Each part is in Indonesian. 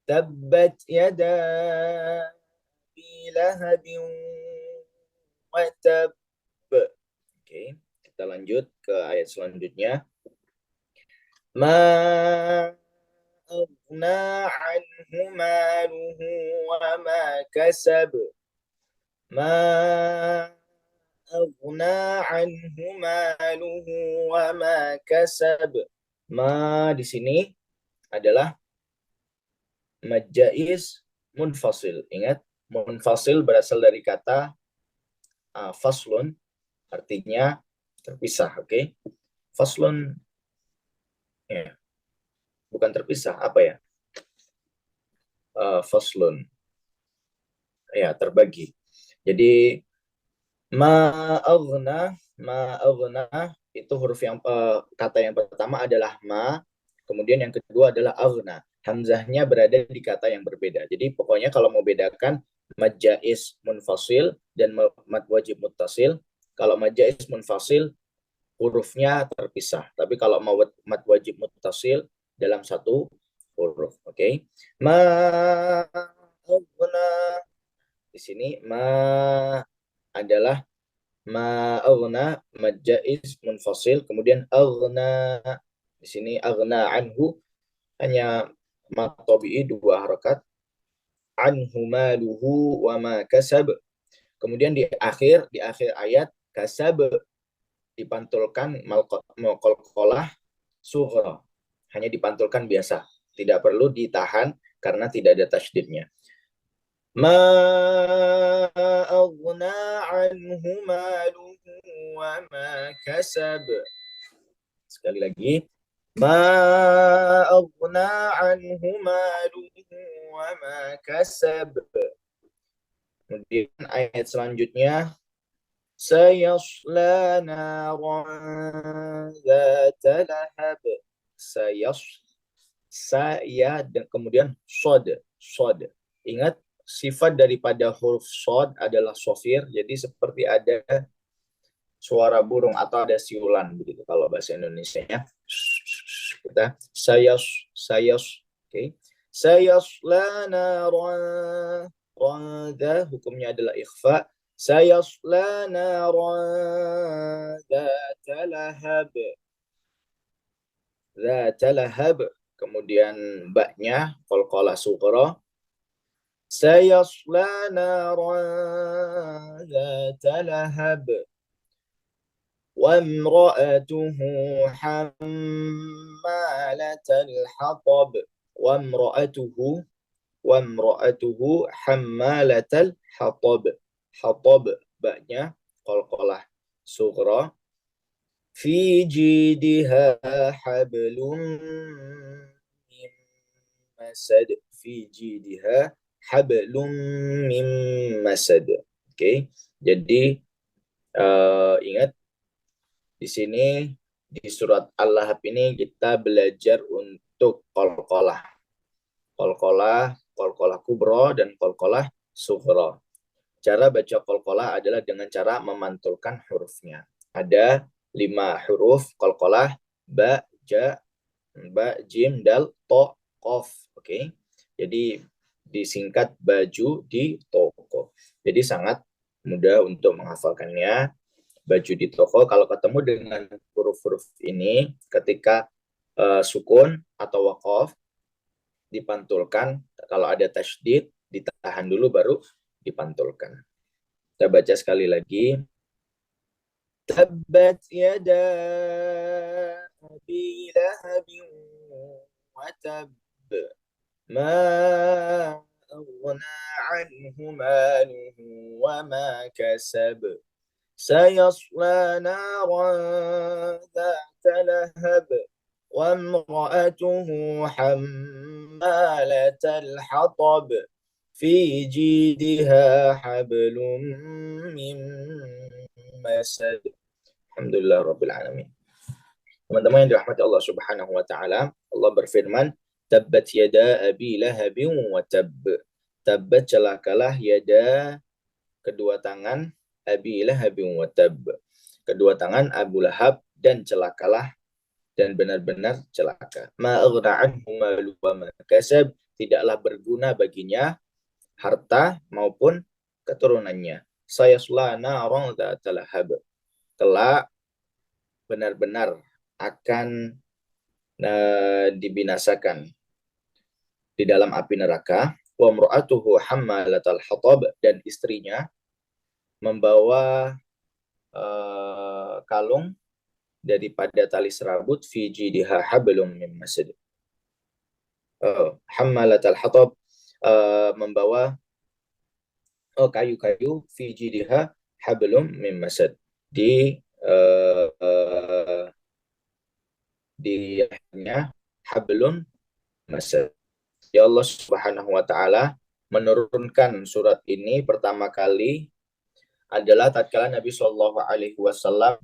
Tabbat yada Abi Lahabin wa tab. Oke, kita lanjut ke ayat selanjutnya. Ma aghna anhu maluhu wa ma kasab. Ma aghna anhu maluhu wa ma kasab. Ma di sini adalah majais munfasil. Ingat, munfasil berasal dari kata faslun, artinya terpisah. Oke, faslun ya, bukan terpisah, apa ya? Faslun ya, terbagi. Jadi ma'aghna itu huruf yang kata yang pertama adalah ma, kemudian yang kedua adalah aghna. Hamzahnya berada di kata yang berbeda. Jadi pokoknya kalau mau bedakan mad jaiz munfasil dan mad wajib muttasil, kalau mad jaiz munfasil hurufnya terpisah. Tapi kalau mau mad wajib muttasil dalam satu huruf. Oke. Okay? Ma'aghna di sini ma adalah ma'aghna mad jaiz munfasil, kemudian aghna di sini aghna anhu hanya mat tabi'i dua harakat, anhu maluhu wa ma kasab. Kemudian di akhir ayat kasab dipantulkan qalqalah sughra, hanya dipantulkan biasa, tidak perlu ditahan karena tidak ada tasydidnya. Ma aghna anhu maluhu wa ma kasab. Sekali lagi. Ma aghna anhu maluhu wa ma kasab. Kemudian ayat selanjutnya. Sayasla naran zata lahab. Saya dan kemudian sod. Ingat, sifat daripada huruf sod adalah sofir, jadi seperti ada suara burung atau ada siulan begitu kalau bahasa Indonesianya. Kita sayas, oke. Sayasla naran, hukumnya adalah ikhfa. Sayasla naran zata lahab. Zata lahab. Kemudian baknya qalqalah sughra. Sayasla naran zata lahab. وامرأته حمالة الحطب. وامرأته حمالة الحطب. حطب baknya qalqalah sughra. في جيدها حبل من مسد. في جيدها حبل من مسد. Oke, jadi ingat di sini di surat Al-Lahab ini kita belajar untuk qalqalah. Qalqalah kubra dan qalqalah sughra. Cara baca qalqalah adalah dengan cara memantulkan hurufnya. Ada 5 huruf qalqalah: ba, ja, ba, jim, dal, to, qaf. Oke. Jadi disingkat baju di toko. Jadi sangat mudah untuk menghafalkannya. Baju di toko, kalau ketemu dengan huruf-huruf ini, ketika sukun atau waqaf dipantulkan, kalau ada tasydid ditahan dulu baru dipantulkan. Kita baca sekali lagi. Tabbat yada Abi Lahabin wa tab. Ma aghna anhu maluhu wa ma kasab. سيصلى نارا ذات لهب وامرأته حمالة الحطب في جيدها حبل من مسد. Alhamdulillah Rabbil Alamin. Teman-teman yang dirahmati Allah Subhanahu wa Ta'ala, Allah berfirman, Tabbat yada Abi Lahabin wa tab. Tabbat celakalah yada, kedua tangan, Abi Lahabin wa tab, kedua tangan Abu Lahab, dan celakalah dan benar-benar celaka. Ma aghna anhu maluhu wa ma kasab. tidaklah berguna baginya harta maupun keturunannya. Sayasla naran dzatal lahab. Kelak benar-benar akan dibinasakan di dalam api neraka. Wa imra'atuhu hammalatal hatab, dan istrinya membawa kalung daripada tali serabut, fi jidha hablum min masad. Hammalatal hatab, membawa kayu-kayu, fi jidha hablum min masad, di akhirnya hablun masad. Ya Allah Subhanahu wa taala menurunkan surat ini pertama kali adalah tatkala Nabi Shallallahu alaihi wasallam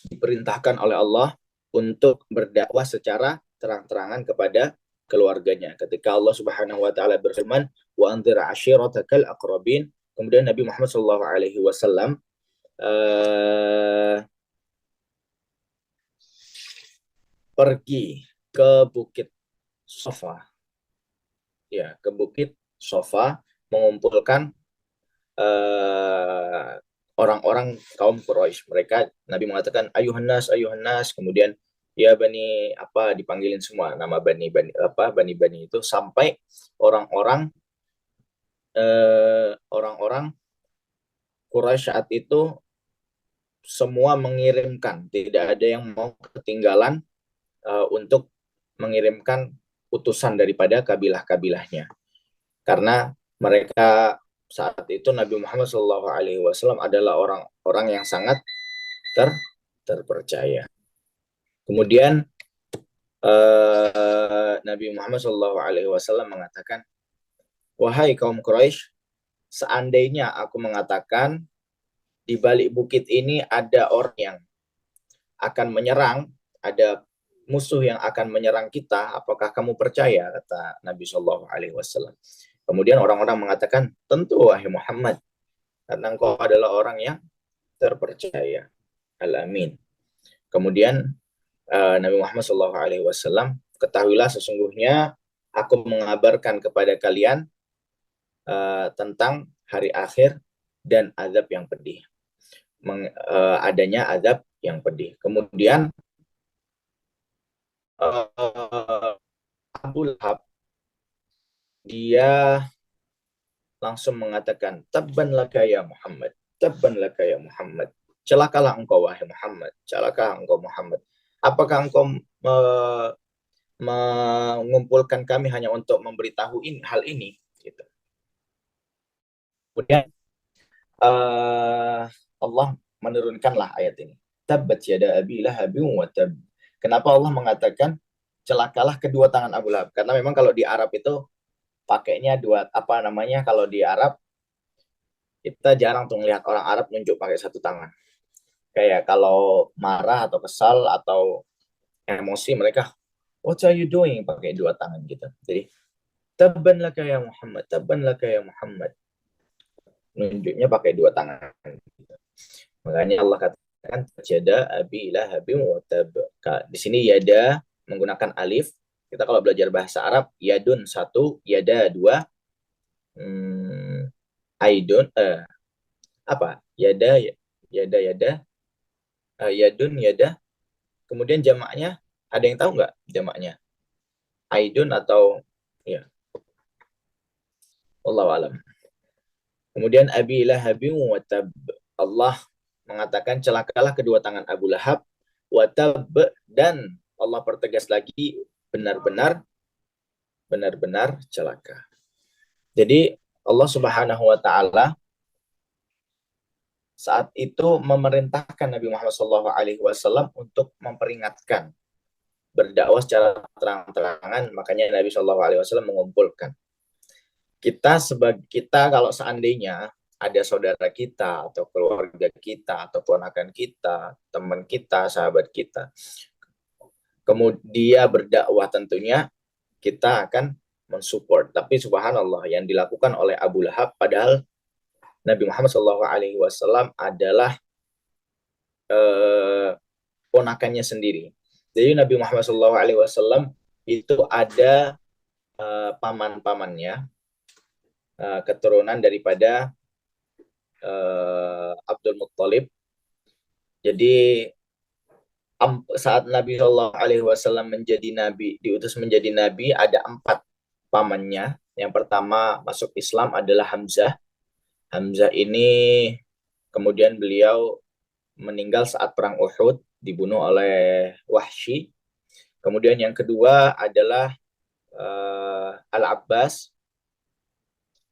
diperintahkan oleh Allah untuk berdakwah secara terang-terangan kepada keluarganya. Ketika Allah Subhanahu wa taala berfirman, "Wa anzir ashiratakal aqrabin." Kemudian Nabi Muhammad Shallallahu alaihi wasallam pergi ke Bukit Sofa. Ya, ke Bukit Sofa, mengumpulkan orang-orang kaum Quraisy. Mereka, Nabi mengatakan ayuhan nas, kemudian ya bani apa, dipanggilin semua nama bani itu, sampai orang-orang Quraisy saat itu semua mengirimkan, tidak ada yang mau ketinggalan untuk mengirimkan utusan daripada kabilah-kabilahnya, karena mereka saat itu Nabi Muhammad SAW adalah orang-orang yang sangat terpercaya. Kemudian Nabi Muhammad SAW mengatakan, wahai kaum Quraisy, seandainya aku mengatakan di balik bukit ini ada orang yang akan menyerang, ada musuh yang akan menyerang kita, apakah kamu percaya? Kata Nabi SAW. Kemudian orang-orang mengatakan, tentu wahai Muhammad, karena engkau adalah orang yang terpercaya. Al-Amin. Kemudian Nabi Muhammad SAW, ketahuilah sesungguhnya aku mengabarkan kepada kalian tentang hari akhir dan azab yang pedih. Adanya azab yang pedih. Kemudian Abu Lahab, dia langsung mengatakan, tabban laka ya Muhammad, tabban laka ya Muhammad, celakalah engkau wahai Muhammad, celakalah engkau Muhammad. Apakah engkau mengumpulkan kami hanya untuk memberitahu hal ini? Gitu. Kemudian Allah menurunkanlah ayat ini. Tabbat yada abi lahabin wa tab. Kenapa Allah mengatakan celakalah kedua tangan Abu Lahab? Karena memang kalau di Arab itu pakainya kalau di Arab kita jarang tuh melihat orang Arab nunjuk pakai satu tangan. Kayak kalau marah atau kesal atau emosi, mereka what are you doing pakai dua tangan gitu. Jadi tabban laka ya Muhammad, tabban laka ya Muhammad. Nunjuknya pakai dua tangan. Makanya Allah katakan jada abi lahabin wa tab. Di sini yada menggunakan alif. Kita kalau belajar bahasa Arab, yadun satu, yada dua, aidun yada yadun yada. Kemudian jamaknya ada yang tahu nggak jamaknya? Aidun atau ya? Wallahu alam. Kemudian abi lahabin wa tab. Allah mengatakan celakalah kedua tangan Abu Lahab wa tab, dan Allah pertegas lagi benar-benar celaka. Jadi Allah Subhanahu wa taala saat itu memerintahkan Nabi Muhammad SAW untuk memperingatkan, berdakwah secara terang-terangan. Makanya Nabi SAW mengumpulkan. Kita kalau seandainya ada saudara kita atau keluarga kita atau ponakan kita, teman kita, sahabat kita, kemudian berdakwah, tentunya kita akan mensupport. Tapi subhanallah, yang dilakukan oleh Abu Lahab, padahal Nabi Muhammad SAW adalah ponakannya sendiri. Jadi Nabi Muhammad SAW itu ada paman-pamannya, keturunan daripada Abdul Muttalib. Jadi saat Nabi Shallallahu Alaihi Wasallam menjadi nabi, diutus menjadi nabi, ada 4 pamannya. Yang pertama masuk Islam adalah Hamzah. Hamzah ini kemudian beliau meninggal saat perang Uhud, dibunuh oleh Wahsy. Kemudian yang kedua adalah Al-Abbas.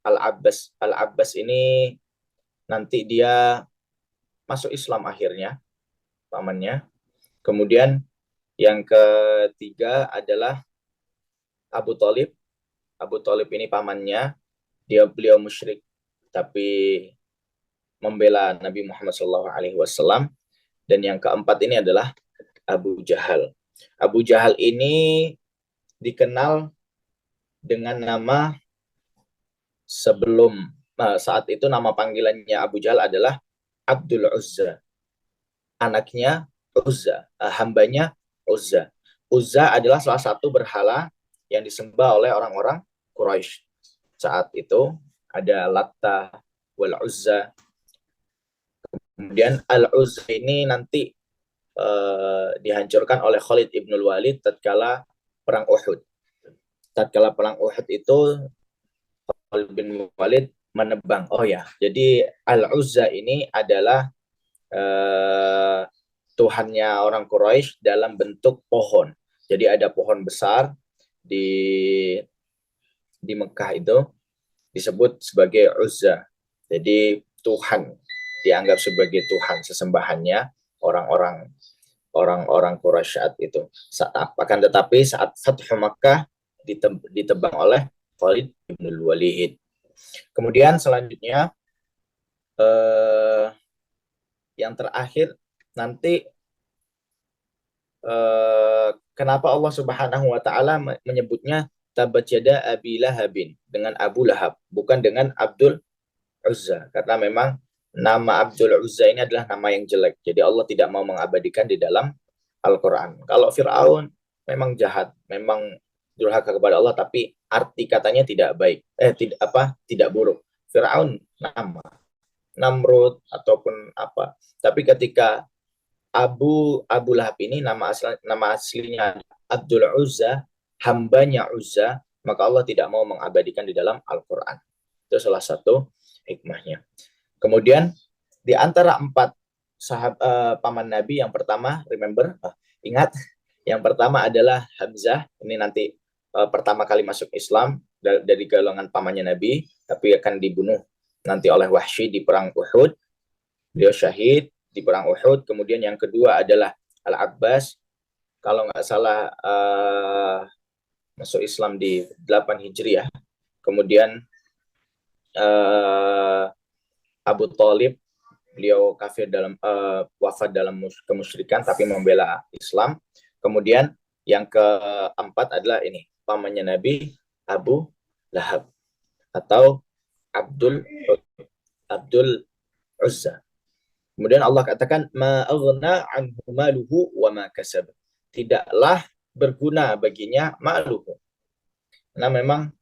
Al-Abbas ini nanti dia masuk Islam akhirnya, pamannya. Kemudian yang ketiga adalah Abu Thalib. Abu Thalib ini pamannya, beliau musyrik tapi membela Nabi Muhammad SAW. Dan yang keempat ini adalah Abu Jahal. Abu Jahal ini dikenal dengan nama sebelum saat itu nama panggilannya Abu Jahal adalah Abdul Uzza. Anaknya Uzza, hambanya Uzza. Uzza adalah salah satu berhala yang disembah oleh orang-orang Quraisy. Saat itu ada Latta wal Uzza. Kemudian Al-Uzza ini nanti dihancurkan oleh Khalid ibn Walid tatkala perang Uhud. Tatkala perang Uhud itu Khalid bin Walid menebang. Oh ya, jadi Al-Uzza ini adalah Tuhannya orang Quraisy dalam bentuk pohon. Jadi ada pohon besar di Mekah itu disebut sebagai Uzza. Jadi Tuhan, dianggap sebagai Tuhan sesembahannya orang-orang Quraisy saat itu. Akan tetapi saat Fathu Makkah ditebang oleh Khalid bin Walid. Kemudian selanjutnya yang terakhir nanti kenapa Allah Subhanahu wa taala menyebutnya tabat yada Abi Lahabin dengan Abu Lahab, bukan dengan Abdul Uzza, karena memang nama Abdul Uzza ini adalah nama yang jelek. Jadi Allah tidak mau mengabadikan di dalam Al-Qur'an. Kalau Firaun memang jahat, memang durhaka kepada Allah, tapi arti katanya tidak baik. Tidak buruk. Firaun nama Namrud ataupun apa. Tapi ketika Abu Lahab ini nama aslinya Abdul Uzza, hambanya Uzza, maka Allah tidak mau mengabadikan di dalam Al-Qur'an. Itu salah satu hikmahnya. Kemudian di antara 4 paman Nabi, yang pertama ingat, yang pertama adalah Hamzah. Ini nanti pertama kali masuk Islam dari golongan pamannya Nabi, tapi akan dibunuh nanti oleh Wahsy di perang Uhud. Beliau syahid di perang Uhud. Kemudian yang kedua adalah Al-Abbas, kalau nggak salah masuk Islam di 8 Hijriah. Kemudian Abu Thalib, beliau kafir wafat dalam kemusyrikan tapi membela Islam. Kemudian yang keempat adalah ini, pamannya Nabi, Abu Lahab atau Abdul Uzza. Kemudian Allah katakan ma aghna anhu maluhu wa ma kasab. Tidaklah berguna baginya maluhu. Karena memang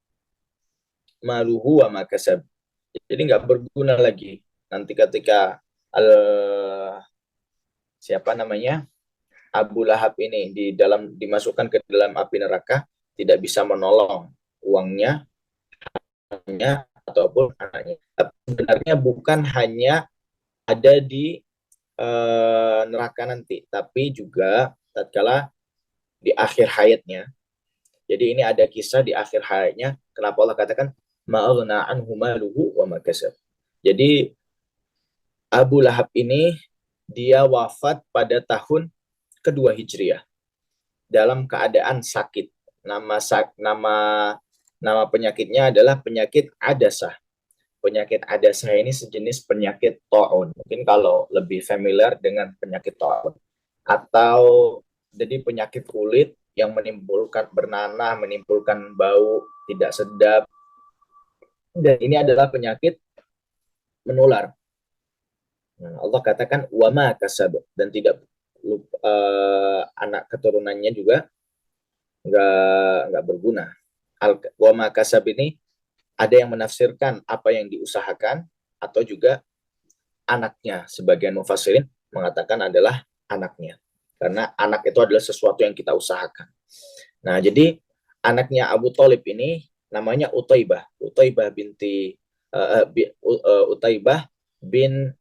maluhu wa ma kasab. Jadi nggak berguna lagi. Nanti ketika Abu Lahab ini dimasukkan ke dalam api neraka, tidak bisa menolong uangnya ataupun anaknya. Sebenarnya bukan hanya ada di neraka nanti, tapi juga tatkala di akhir hayatnya. Jadi ini ada kisah di akhir hayatnya. Kenapa Allah katakan ma'aghna anhu maluhu wa ma kasab. Jadi Abu Lahab ini dia wafat pada tahun kedua Hijriah dalam keadaan sakit. Nama penyakitnya adalah penyakit adasah. Penyakit adasah ini sejenis penyakit taun. Mungkin kalau lebih familiar dengan penyakit taun. Atau jadi penyakit kulit yang menimbulkan bernanah, menimbulkan bau tidak sedap. Dan ini adalah penyakit menular. Allah katakan wama kasab, dan tidak anak keturunannya juga nggak berguna. Wa ma kasab ini ada yang menafsirkan apa yang diusahakan atau juga anaknya. Sebagian mufassirin mengatakan adalah anaknya. Karena anak itu adalah sesuatu yang kita usahakan. Nah, jadi anaknya Abu Thalib ini namanya Utaibah. Utaibah binti Utaibah bin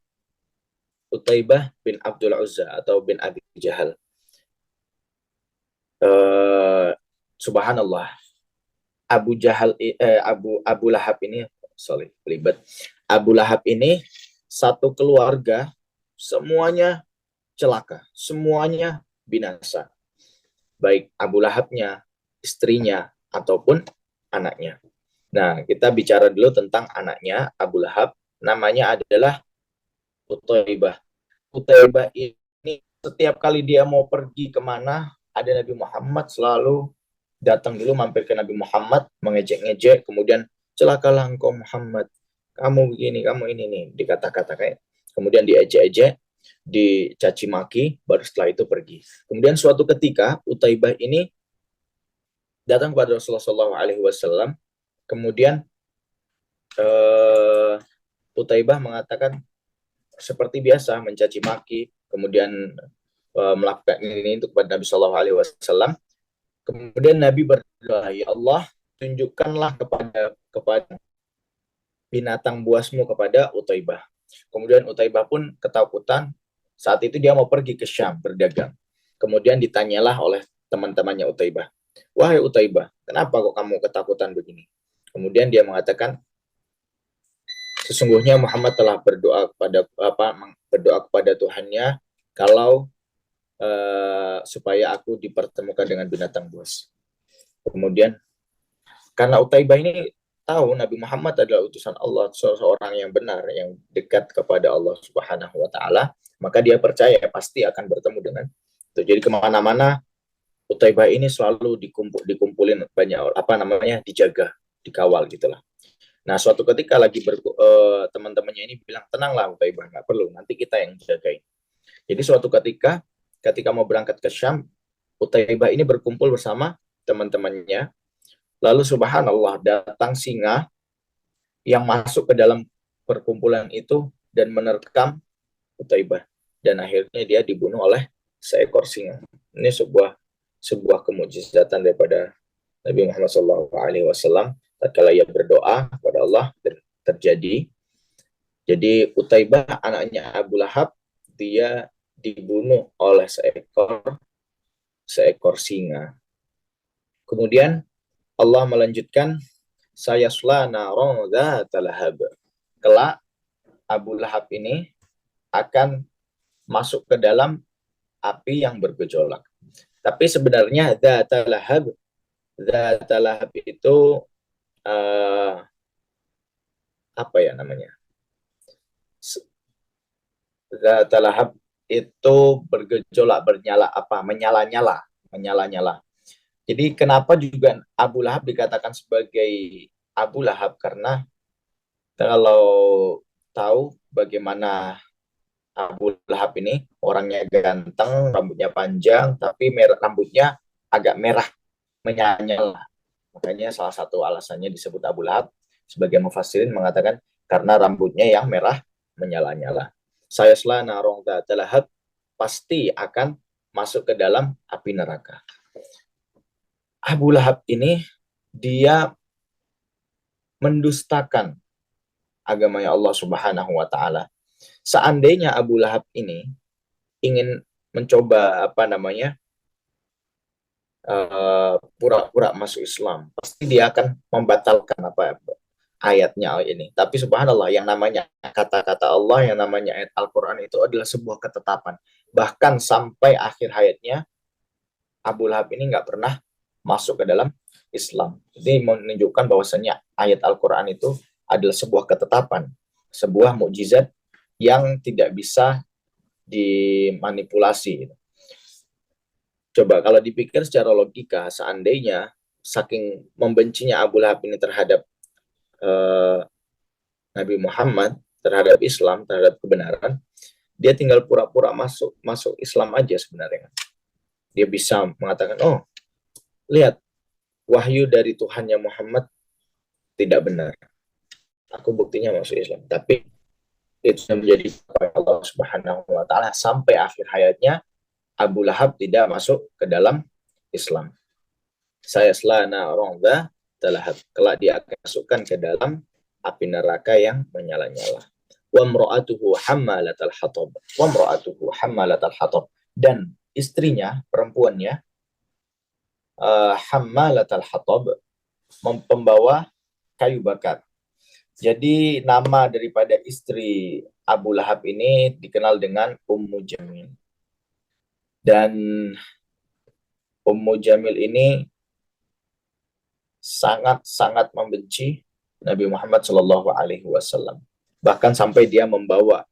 Utaibah bin Abdul Uzza atau bin Abi Jahal. Subhanallah. Abu Lahab ini, sorry, ribet. Abu Lahab ini satu keluarga semuanya celaka, semuanya binasa. Baik Abu Lahabnya, istrinya, ataupun anaknya. Nah, kita bicara dulu tentang anaknya Abu Lahab. Namanya adalah Utaibah. Utaibah ini setiap kali dia mau pergi kemana, ada Nabi Muhammad selalu datang dulu mampir ke Nabi Muhammad, mengejek-ngejek, kemudian celakalah engkau Muhammad, kamu begini, kamu ini nih, dikata-kata kayak, kemudian diejek-ejek, dicaci maki, baru setelah itu pergi. Kemudian suatu ketika Utaibah ini datang kepada Rasulullah SAW, kemudian Utaibah mengatakan seperti biasa mencaci maki, kemudian melakukan ini untuk kepada Nabi Shallallahu Alaihi Wasallam. Kemudian Nabi berdoa, ya Allah, tunjukkanlah kepada binatang buasmu kepada Utaibah. Kemudian Utaibah pun ketakutan. Saat itu dia mau pergi ke Syam berdagang. Kemudian ditanyalah oleh teman-temannya Utaibah, wahai Utaibah, kenapa kok kamu ketakutan begini? Kemudian dia mengatakan, sesungguhnya Muhammad telah berdoa kepada Tuhannya kalau supaya aku dipertemukan dengan binatang buas. Kemudian karena Utaibah ini tahu Nabi Muhammad adalah utusan Allah, seorang yang benar, yang dekat kepada Allah Subhanahu wa Ta'ala, maka dia percaya pasti akan bertemu dengan itu. Jadi kemana-mana Utaibah ini selalu dikumpulin banyak dijaga, dikawal gitulah. Nah, suatu ketika lagi teman-temannya ini bilang, tenanglah Utaibah, nggak perlu, nanti kita yang jagain. Jadi suatu ketika mau berangkat ke Syam, Utaibah ini berkumpul bersama teman-temannya. Lalu subhanallah, datang singa yang masuk ke dalam perkumpulan itu dan menerkam Utaibah. Dan akhirnya dia dibunuh oleh seekor singa. Ini sebuah kemujizatan daripada Nabi Muhammad SAW. Tatkala ia berdoa kepada Allah, terjadi. Jadi Utaibah, anaknya Abu Lahab, dia dibunuh oleh seekor singa. Kemudian Allah melanjutkan, sayasla naron dzata lahab. Kelak Abu Lahab ini akan masuk ke dalam api yang bergejolak. Tapi sebenarnya dzata lahab itu apa ya namanya? Dzata lahab itu bergejolak, menyala-nyala. Jadi kenapa juga Abu Lahab dikatakan sebagai Abu Lahab? Karena kalau tahu bagaimana Abu Lahab ini, orangnya ganteng, rambutnya panjang, tapi rambutnya agak merah, menyala-nyala. Makanya salah satu alasannya disebut Abu Lahab, sebagian mufassirin mengatakan karena rambutnya yang merah, menyala-nyala. Sayasla narong dzata lahab, pasti akan masuk ke dalam api neraka. Abu Lahab ini dia mendustakan agamanya Allah Subhanahu wa Ta'ala. Seandainya Abu Lahab ini ingin mencoba pura-pura masuk Islam, pasti dia akan membatalkan ayatnya ini. Tapi subhanallah, yang namanya kata-kata Allah, yang namanya ayat Al-Quran itu adalah sebuah ketetapan. Bahkan sampai akhir hayatnya, Abu Lahab ini nggak pernah masuk ke dalam Islam. Jadi menunjukkan bahwasanya ayat Al-Quran itu adalah sebuah ketetapan, sebuah mukjizat yang tidak bisa dimanipulasi. Coba kalau dipikir secara logika, seandainya saking membencinya Abu Lahab ini terhadap Nabi Muhammad, terhadap Islam, terhadap kebenaran, dia tinggal pura-pura masuk Islam aja sebenarnya. Dia bisa mengatakan, oh lihat, wahyu dari Tuhannya Muhammad tidak benar. Aku buktinya masuk Islam. Tapi itu menjadi Allah Subhanahu wa taala sampai akhir hayatnya Abu Lahab tidak masuk ke dalam Islam. Saya selana orang talahab, kelak dia akan masukkan ke dalam api neraka yang menyala-nyala. Wa mra'atuhu hammalatal hatab. Wa mra'atuhu hammalatal hatab. Dan istrinya, perempuannya, hammalatal hatab, pembawa kayu bakar. Jadi nama daripada istri Abu Lahab ini dikenal dengan Ummu Jamil. Dan Ummu Jamil ini sangat-sangat membenci Nabi Muhammad Shallallahu Alaihi Wasallam. Bahkan sampai dia membawa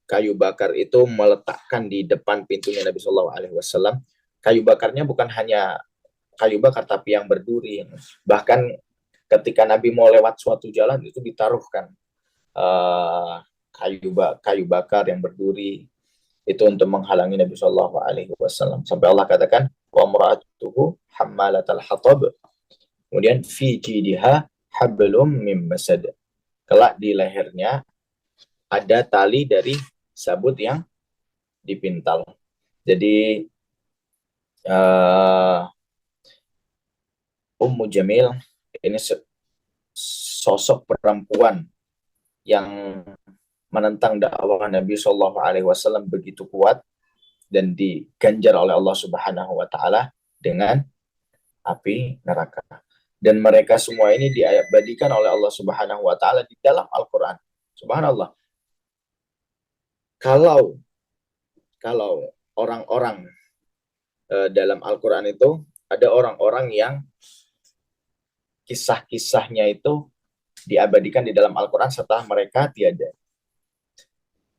kayu bakar itu meletakkan di depan pintunya Nabi Shallallahu Alaihi Wasallam. Kayu bakarnya bukan hanya kayu bakar tapi yang berduri. Bahkan ketika Nabi mau lewat suatu jalan itu ditaruhkan kayu bakar yang berduri itu untuk menghalangi Nabi Shallallahu Alaihi Wasallam. Sampai Allah katakan wa mra'atuhu hammalatal hatab. Kemudian fi jidiha hablum mim masad. Kelak di lehernya ada tali dari sabut yang dipintal. Jadi Ummu Jamil ini sosok perempuan yang menentang dakwah Nabi Shallallahu Alaihi Wasallam begitu kuat dan diganjar oleh Allah Subhanahu Wa Taala dengan api neraka. Dan mereka semua ini diabadikan oleh Allah Subhanahu Wa Taala di dalam Al-Quran. Subhanallah. Kalau orang-orang dalam Al-Quran itu ada orang-orang yang kisah-kisahnya itu diabadikan di dalam Al-Quran setelah mereka tiada.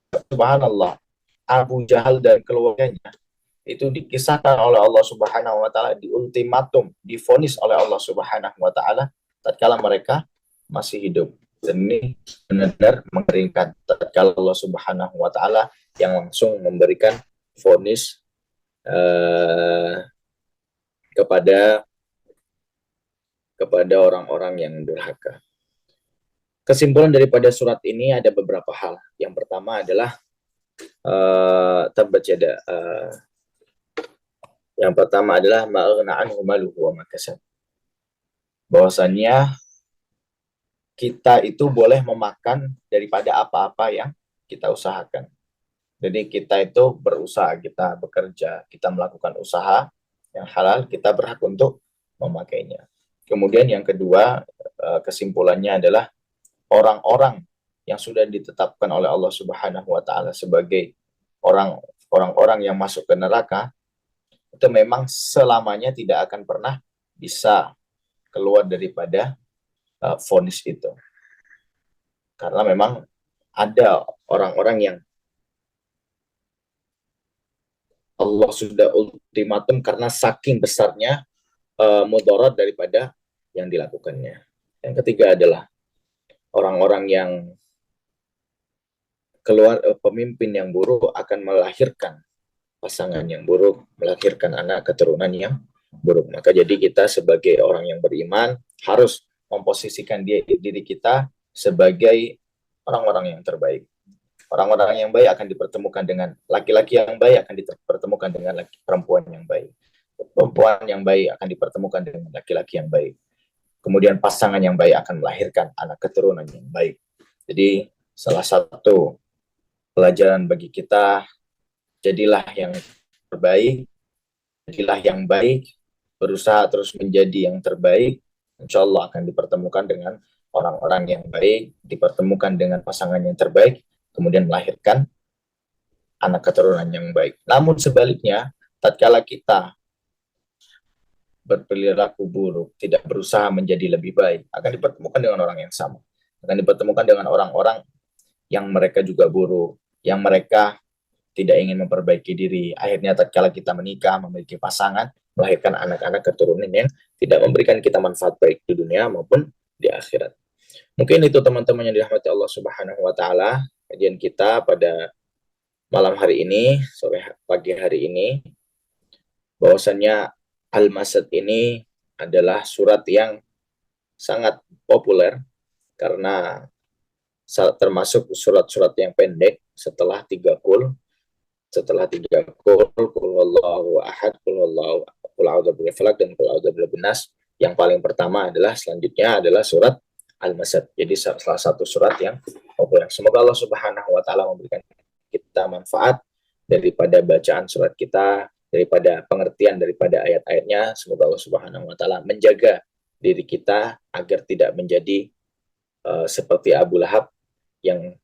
Subhanallah, Abu Jahal dan keluarganya itu dikisahkan oleh Allah Subhanahu wa taala, di ultimatum, divonis oleh Allah Subhanahu wa taala tatkala mereka masih hidup. Dan ini benar-benar mengeringkan tatkala Allah Subhanahu wa taala yang langsung memberikan vonis kepada orang-orang yang durhaka. Kesimpulan daripada surat ini ada beberapa hal. Yang pertama adalah yang pertama adalah ma'aghna anhu maluhu wa makasab. Bahwasannya kita itu boleh memakan daripada apa-apa yang kita usahakan. Jadi kita itu berusaha, kita bekerja, kita melakukan usaha yang halal, kita berhak untuk memakainya. Kemudian yang kedua, kesimpulannya adalah orang-orang yang sudah ditetapkan oleh Allah Subhanahu wa taala sebagai orang-orang yang masuk ke neraka, itu memang selamanya tidak akan pernah bisa keluar daripada vonis itu. Karena memang ada orang-orang yang Allah sudah ultimatum karena saking besarnya mudarat daripada yang dilakukannya. Yang ketiga adalah orang-orang yang keluar, pemimpin yang buruk akan melahirkan pasangan yang buruk, melahirkan anak keturunan yang buruk. Maka jadi kita sebagai orang yang beriman harus memposisikan diri kita sebagai orang-orang yang terbaik. Orang-orang yang baik akan dipertemukan dengan laki-laki yang baik, akan dipertemukan dengan perempuan yang baik. Perempuan yang baik akan dipertemukan dengan laki-laki yang baik. Kemudian pasangan yang baik akan melahirkan anak keturunan yang baik. Jadi salah satu pelajaran bagi kita, jadilah yang terbaik, jadilah yang baik, berusaha terus menjadi yang terbaik. Insya Allah akan dipertemukan dengan orang-orang yang baik, dipertemukan dengan pasangan yang terbaik, kemudian melahirkan anak keturunan yang baik. Namun sebaliknya, tatkala kita berperilaku buruk, tidak berusaha menjadi lebih baik, akan dipertemukan dengan orang yang sama. Akan dipertemukan dengan orang-orang yang mereka juga buruk, yang mereka tidak ingin memperbaiki diri. Akhirnya tatkala kita menikah, memiliki pasangan, melahirkan anak-anak keturunan yang tidak memberikan kita manfaat baik di dunia maupun di akhirat. Mungkin itu teman-teman yang dirahmati Allah Subhanahu wa taala, kajian kita pada malam hari ini, sore pagi hari ini, bahwasannya Al-Masad ini adalah surat yang sangat populer karena termasuk surat-surat yang pendek setelah 3 qul. Setelah 3 qul, qul huwallahu ahad, qul huwallahu, qul a'udzu birabbil falaq, dan qul a'udzu birabbin nas. Yang paling pertama adalah selanjutnya adalah surat Al-Masad. Jadi salah satu surat yang populer. Semoga Allah Subhanahu wa taala memberikan kita manfaat daripada bacaan surat kita, daripada pengertian daripada ayat-ayatnya. Semoga Allah Subhanahu wa taala menjaga diri kita agar tidak menjadi seperti Abu Lahab yang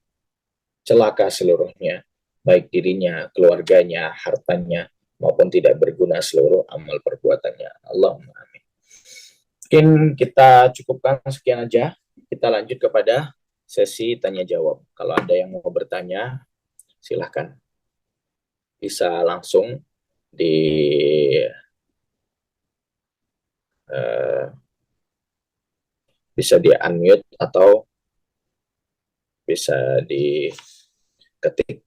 celaka seluruhnya, baik dirinya, keluarganya, hartanya, maupun tidak berguna seluruh amal perbuatannya. Allahumma amin. Mungkin kita cukupkan sekian aja. Kita lanjut kepada sesi tanya jawab. Kalau ada yang mau bertanya, silahkan. Bisa langsung di bisa di unmute atau bisa diketik.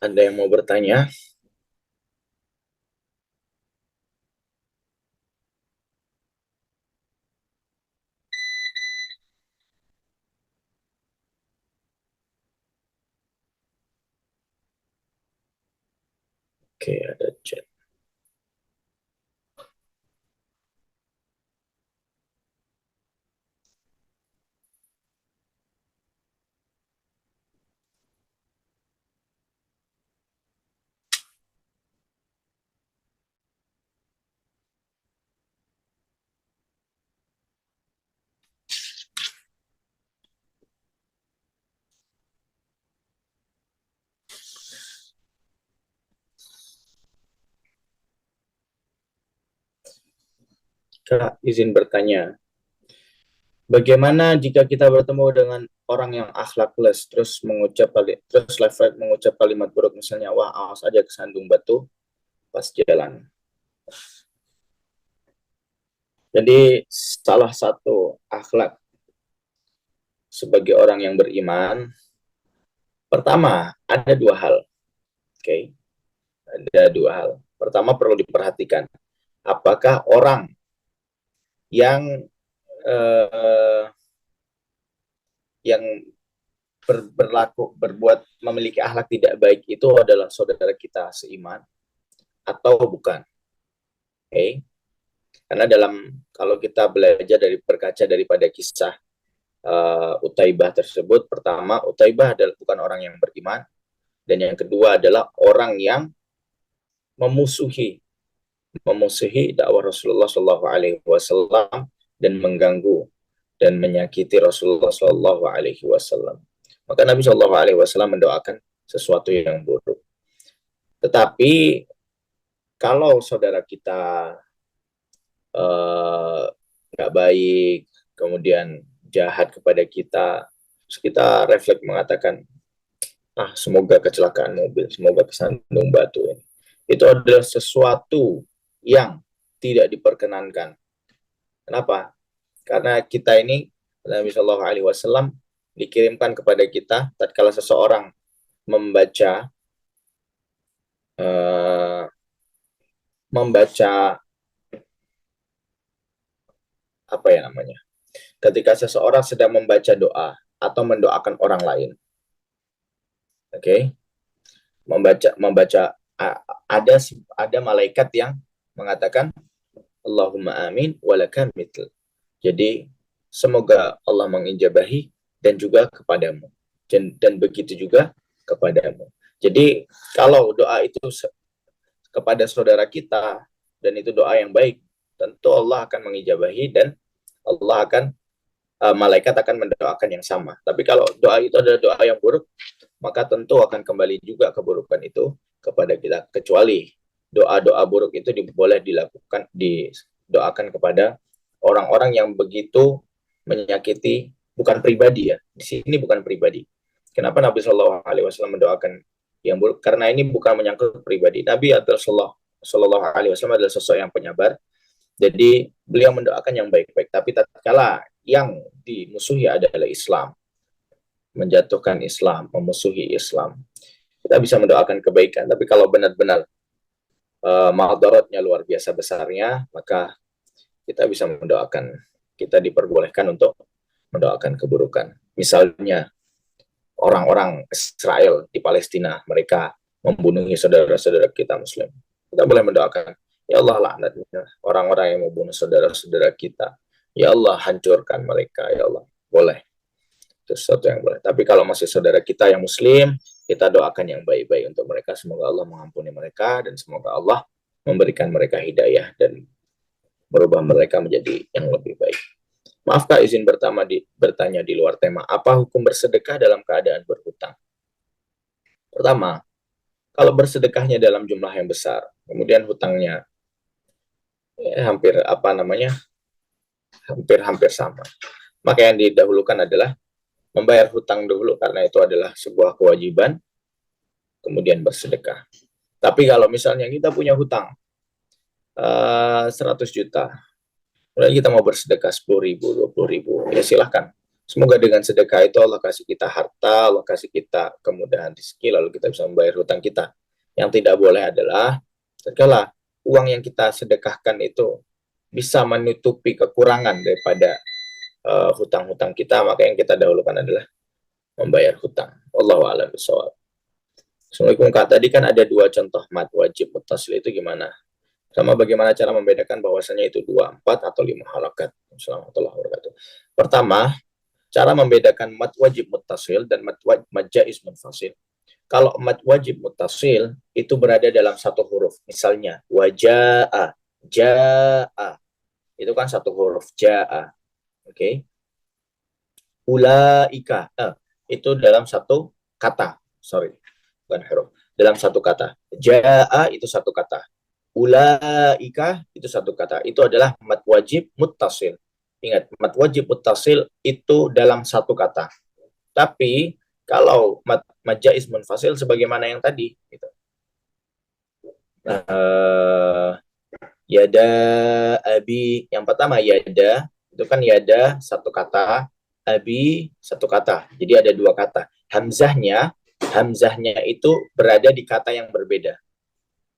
Ada yang mau bertanya? Oke, ada chat. Kak, izin bertanya. Bagaimana jika kita bertemu dengan orang yang akhlakless, terus mengucap kalimat buruk, misalnya, wah awas aja kesandung batu pas jalan. Jadi salah satu akhlak sebagai orang yang beriman, pertama ada 2 hal. Oke, ada 2 hal. Pertama perlu diperhatikan, apakah orang yang memiliki akhlak tidak baik itu adalah saudara kita seiman atau bukan. Oke. Karena kalau kita belajar berkaca daripada kisah Utaibah tersebut, pertama, Utaibah adalah bukan orang yang beriman, dan yang kedua adalah orang yang memusuhi dakwah Rasulullah SAW dan mengganggu dan menyakiti Rasulullah SAW. Maka Nabi SAW mendoakan sesuatu yang buruk. Tetapi kalau saudara kita nggak baik, kemudian jahat kepada kita, terus kita refleks mengatakan, semoga kecelakaan mobil, semoga kesandung batu ini. Itu adalah sesuatu yang tidak diperkenankan. Kenapa? Karena kita ini, Nabi Shallallahu Alaihi Wasallam dikirimkan kepada kita tatkala seseorang membaca apa ya namanya? Ketika seseorang sedang membaca doa atau mendoakan orang lain, oke, membaca ada malaikat yang mengatakan Allahumma amin walakal mithl. Jadi semoga Allah mengijabahi dan juga kepadamu, dan begitu juga kepadamu. Jadi kalau doa itu kepada saudara kita dan itu doa yang baik, tentu Allah akan mengijabahi dan Allah akan malaikat akan mendoakan yang sama. Tapi kalau doa itu adalah doa yang buruk, maka tentu akan kembali juga keburukan itu kepada kita. Kecuali doa-doa buruk itu boleh didoakan kepada orang-orang yang begitu menyakiti, bukan pribadi ya. Di sini bukan pribadi. Kenapa Nabi Shallallahu Alaihi Wasallam mendoakan yang buruk? Karena ini bukan menyangkut pribadi. Nabi Shallallahu Alaihi Wasallam adalah sosok yang penyabar. Jadi beliau mendoakan yang baik-baik. Tapi tatkala yang dimusuhi adalah Islam, menjatuhkan Islam, memusuhi Islam, kita bisa mendoakan kebaikan. Tapi kalau benar-benar madaratnya luar biasa besarnya, maka kita bisa mendoakan, kita diperbolehkan untuk mendoakan keburukan. Misalnya orang-orang Israel di Palestina, mereka membunuhi saudara-saudara kita Muslim. Kita boleh mendoakan, ya Allah laknatnya orang-orang yang membunuh saudara-saudara kita. Ya Allah hancurkan mereka, ya Allah. Boleh. Itu sesuatu yang boleh. Tapi kalau masih saudara kita yang Muslim, kita doakan yang baik-baik untuk mereka. Semoga Allah mengampuni mereka dan semoga Allah memberikan mereka hidayah dan merubah mereka menjadi yang lebih baik. Maaf Kak, izin bertanya di luar tema. Apa hukum bersedekah dalam keadaan berhutang? Pertama, kalau bersedekahnya dalam jumlah yang besar, kemudian hutangnya hampir sama, maka yang didahulukan adalah membayar hutang dulu karena itu adalah sebuah kewajiban, kemudian bersedekah. Tapi kalau misalnya kita punya hutang 100 juta, kemudian kita mau bersedekah 10.000, 20.000, ya silahkan. Semoga dengan sedekah itu Allah kasih kita harta, Allah kasih kita kemudahan rezeki, lalu kita bisa membayar hutang kita. Yang tidak boleh adalah segala uang yang kita sedekahkan itu bisa menutupi kekurangan daripada hutang-hutang kita, maka yang kita dahulukan adalah membayar hutang. Wallahu a'lam bishawab. Assalamualaikum Kak, tadi kan ada 2 contoh mad wajib muttasil, itu gimana? Sama bagaimana cara membedakan bahwasanya itu 2, 4 atau 5 harakat? Assalamualaikum. Pertama, cara membedakan mad wajib muttasil dan mad jaiz munfasil. Kalau mad wajib muttasil itu berada dalam satu huruf. Misalnya waja'a, ja'a. Itu kan satu huruf, ja'a. Oke. Okay. Ulaika, itu dalam satu kata. Sorry, bukan huruf. Dalam satu kata. Ja'a itu satu kata. Ulaika itu satu kata. Itu adalah mad wajib muttasil. Ingat, mad wajib muttasil itu dalam satu kata. Tapi kalau mad jaiz munfasil sebagaimana yang tadi gitu. Yada abi, yang pertama yada itu kan yada satu kata, abi satu kata. Jadi ada 2 kata. Hamzahnya itu berada di kata yang berbeda.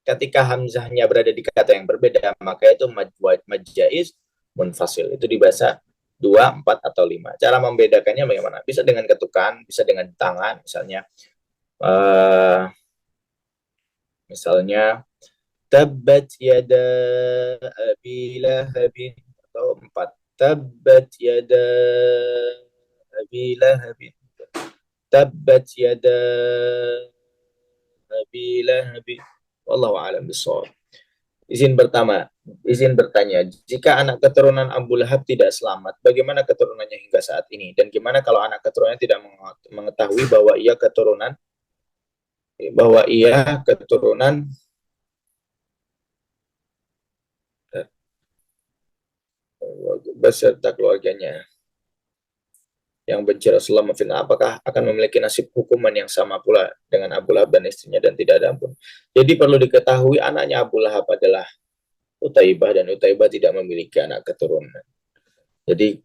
Ketika hamzahnya berada di kata yang berbeda, maka itu mad jaiz munfasil. Itu di bahasa 2, 4 atau 5. Cara membedakannya bagaimana? Bisa dengan ketukan, bisa dengan tangan, misalnya tabbat yada abi lahabin, atau 4 tabbat yada abi lahabin, tabbat yada abi lahabin. Wallahu a'lam bishawab. Izin bertanya, jika anak keturunan Abu Lahab tidak selamat, bagaimana keturunannya hingga saat ini? Dan gimana kalau anak keturunannya tidak mengetahui bahwa ia keturunan beserta keluarganya yang benci Rasulullah, apakah akan memiliki nasib hukuman yang sama pula dengan Abu Lahab dan istrinya dan tidak ada ampun? Jadi perlu diketahui anaknya Abu Lahab adalah Utaibah, dan Utaibah tidak memiliki anak keturunan. Jadi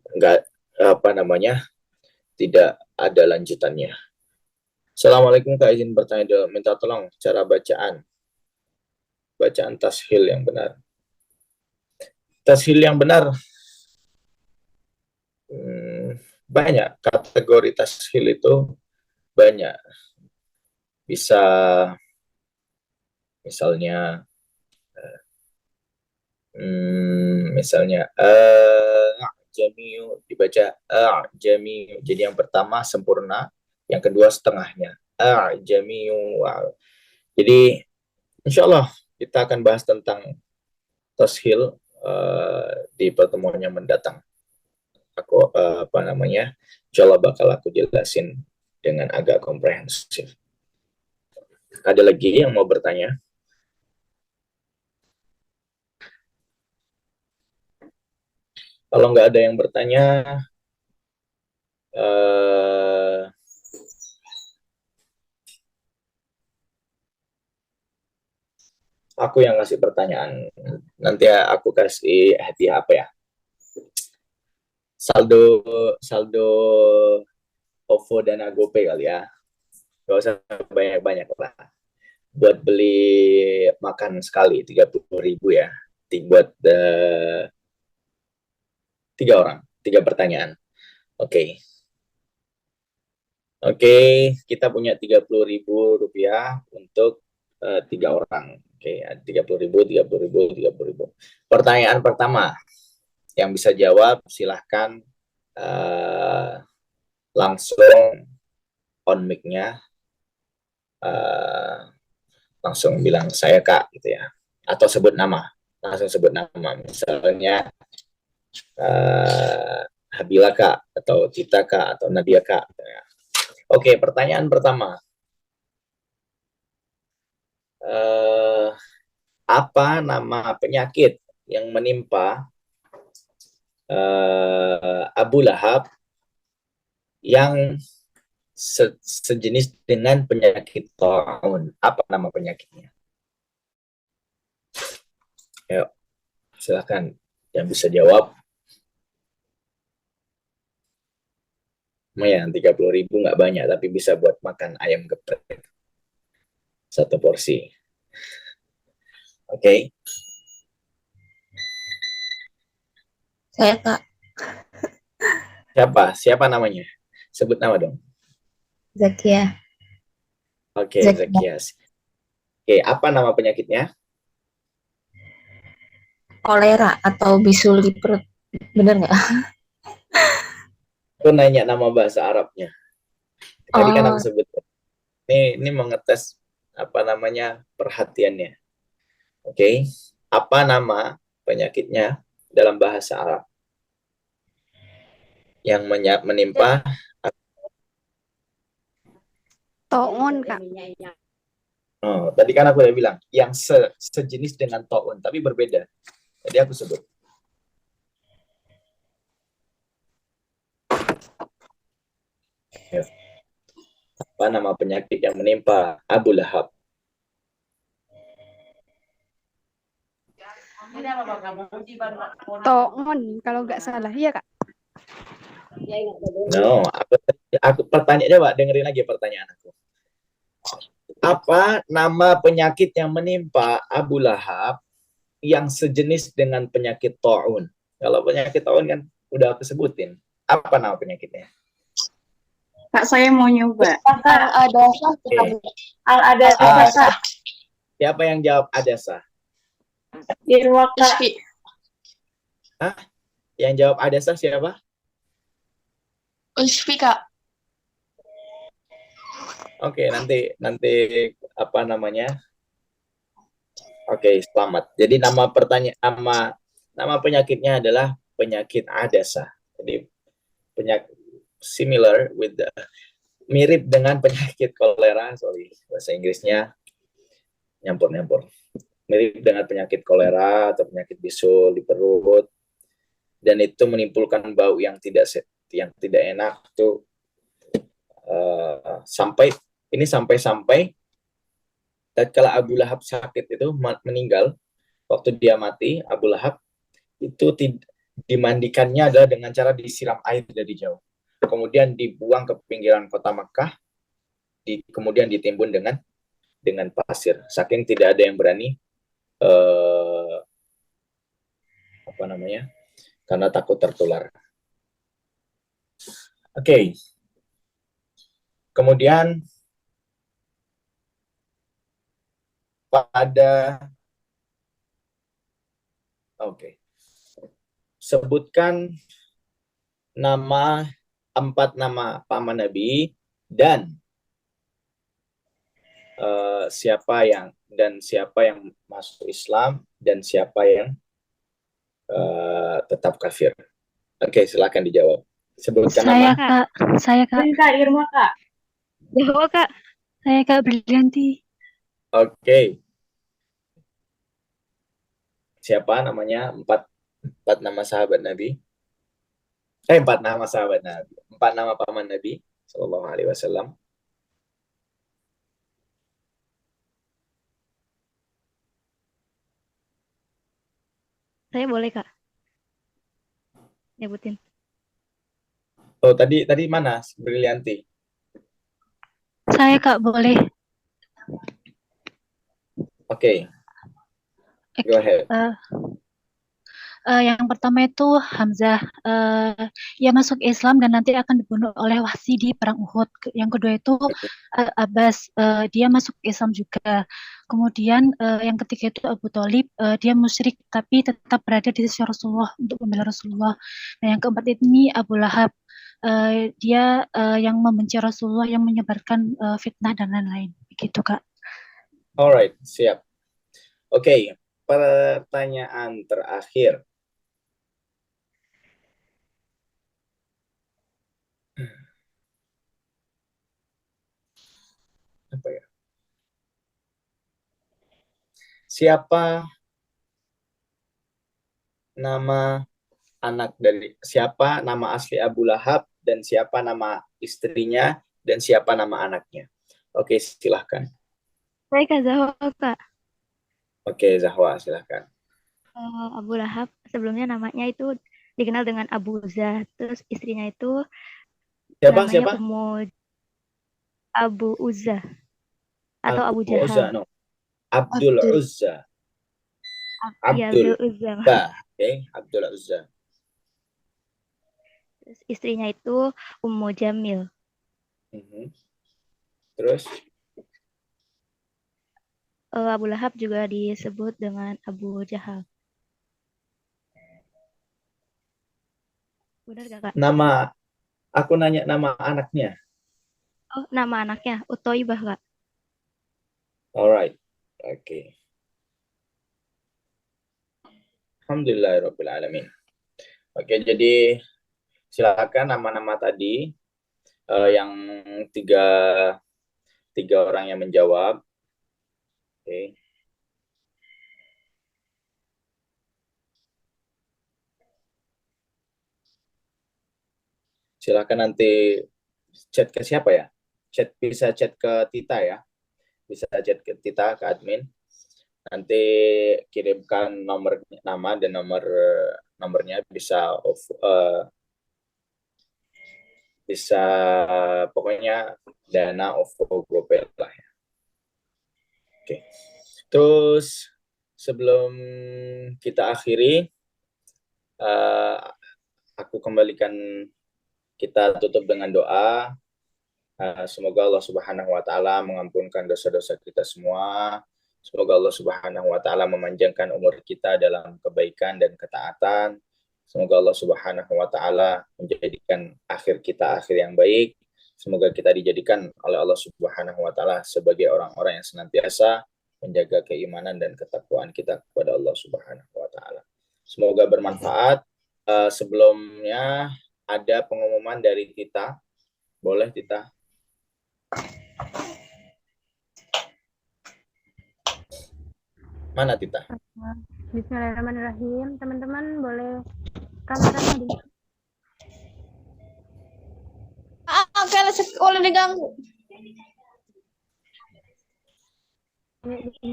tidak ada lanjutannya. Assalamualaikum Kak, izin bertanya, minta tolong cara bacaan tashil yang benar. Tashil yang benar banyak, kategori tashil itu banyak. Bisa misalnya jamiu dibaca jamiu. Jadi yang pertama sempurna, yang kedua setengahnya jamiu. Jadi insyaallah kita akan bahas tentang tashil di pertemuan yang mendatang. Aku insyaallah bakal aku jelasin dengan agak komprehensif. Ada lagi yang mau bertanya? Kalau nggak ada yang bertanya, aku yang ngasih pertanyaan. Nanti aku kasih hadiah apa ya? Saldo saldo OVO dan GoPay kali ya. Gak usah banyak-banyak lah. Buat beli makan sekali 30.000 ya. Buat 3 orang, 3 pertanyaan. Oke. Oke, kita punya 30.000 rupiah untuk 3 orang. Oke, 30.000, 30.000, 30.000. Pertanyaan pertama yang bisa jawab silahkan langsung on mic-nya, langsung bilang saya Kak gitu ya, atau sebut nama, langsung sebut nama, misalnya Habila Kak, atau Cita Kak, atau Nadia Kak gitu ya. Oke, pertanyaan pertama, apa nama penyakit yang menimpa Abu Lahab yang sejenis dengan penyakit taun? Apa nama penyakitnya? Yuk, silakan yang bisa jawab. Lumayan, 30.000 nggak banyak, tapi bisa buat makan ayam geprek 1 porsi. Oke. Saya Kak. Siapa namanya? Sebut nama dong. Zakia. Oke, Zakias. Oke, apa nama penyakitnya? Kolera atau bisul di perut. Bener nggak? Aku nanya nama bahasa Arabnya. Tadi kan aku Oh, sebut. Ini mengetes apa namanya perhatiannya. Oke. Apa nama penyakitnya dalam bahasa Arab yang menimpa? Toon, Kak. Oh, tadi kan aku udah bilang yang sejenis dengan taun, tapi berbeda. Jadi aku sebut. Ya. Apa nama penyakit yang menimpa Abu Lahab? Toon, kalau nggak salah. Iya, Kak. No, aku pertanyaannya, Pak, dengerin lagi pertanyaan aku. Apa nama penyakit yang menimpa Abu Lahab yang sejenis dengan penyakit taun? Kalau penyakit taun kan udah aku sebutin. Apa nama penyakitnya? Kak, saya mau nyoba. Al-Adasah. Oke. Al-Adasah. Siapa yang jawab Adasa? Irwa, Kak. Yang jawab Adasa siapa? Usfi Kak. Oke, nanti apa namanya? Oke, selamat. Jadi nama penyakitnya adalah penyakit Adasa. Jadi penyakit similar with mirip dengan penyakit kolera, sorry bahasa Inggrisnya nyampur-nyampur. Mirip dengan penyakit kolera atau penyakit bisul di perut, dan itu menimbulkan bau yang tidak enak tuh, sampai tatkala Abu Lahab sakit itu meninggal, waktu dia mati Abu Lahab itu dimandikannya adalah dengan cara disiram air dari jauh, kemudian dibuang ke pinggiran kota Mekah, kemudian ditimbun dengan pasir, saking tidak ada yang berani apa namanya, karena takut tertular. Oke. Kemudian sebutkan 4 nama paman Nabi dan siapa yang masuk Islam dan siapa yang tetap kafir. Oke, silakan dijawab. Sebutkan Saya, nama. Kak. Saya, Kak. Kak Irma, Kak. Jawa, Kak. Saya Kak Brilianti. Oke. Siapa namanya? 4 nama sahabat Nabi. Empat nama sahabat Nabi. Empat nama paman Nabi Sallallahu Alaihi Wasallam. Saya boleh Kak nyebutin. Oh, tadi mana Brilianti? Saya Kak boleh. Oke, go ahead. Yang pertama itu Hamzah. Ia masuk Islam dan nanti akan dibunuh oleh Wahsy di perang Uhud. Yang kedua itu Abbas. Dia masuk Islam juga. Kemudian yang ketiga itu Abu Thalib. Dia musyrik tapi tetap berada di sisi Rasulullah untuk membela Rasulullah. Nah, yang keempat ini Abu Lahab. Dia yang membenci Rasulullah, yang menyebarkan fitnah dan lain-lain. Begitu Kak. Alright, siap. Oke, pertanyaan terakhir. Apa ya? Siapa nama asli Abu Lahab dan siapa nama istrinya dan siapa nama anaknya? Oke, silahkan. Saya Kak Zahwa Kak. Oke, Zahwa, silahkan. Abu Lahab sebelumnya namanya itu dikenal dengan Abu Uzza. Terus istrinya itu namanya Abu Uzza atau Abu Jahal. Uzza, no. Abdul Uzza. Abdul Uzza. Oke, Abdul Uzza. Terus istrinya itu Ummu Jamil. Terus Abu Lahab juga disebut dengan Abu Jahal. Benar gak Kak? Aku nanya nama anaknya. Oh, nama anaknya Uthaibah Kak. Alright, oke. Alhamdulillahirrabbilalamin. Oke, jadi silakan nama-nama tadi yang tiga orang yang menjawab. Oke. Silakan nanti chat ke siapa ya? Bisa chat ke Tita ya. Bisa chat ke Tita, ke admin. Nanti kirimkan nama dan nomornya bisa pokoknya Dana OVO GoPay lah ya. Oke. Terus sebelum kita akhiri, aku kembalikan, kita tutup dengan doa. Semoga Allah Subhanahu wa Ta'ala mengampunkan dosa-dosa kita semua. Semoga Allah Subhanahu wa Ta'ala memanjangkan umur kita dalam kebaikan dan ketaatan. Semoga Allah Subhanahu wa Ta'ala menjadikan akhir kita akhir yang baik. Semoga kita dijadikan oleh Allah Subhanahu wa Ta'ala sebagai orang-orang yang senantiasa menjaga keimanan dan ketakwaan kita kepada Allah Subhanahu wa Ta'ala. Semoga bermanfaat. Sebelumnya ada pengumuman dari Tita. Boleh Tita? Mana Tita? Bismillahirrahmanirrahim. Teman-teman boleh kameranya di. Kalau sekolah diganggu.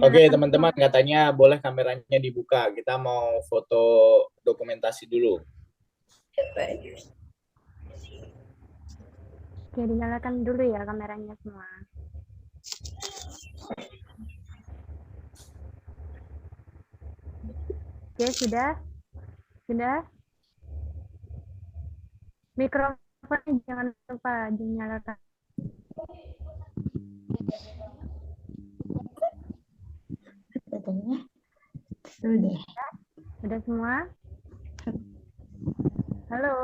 Oke, teman-teman, katanya boleh kameranya dibuka. Kita mau foto dokumentasi dulu. Oke, dinyalakan dulu ya kameranya semua. Oke, sudah? Mikrofonnya jangan lupa dinyalakan. Sudah semua? Halo.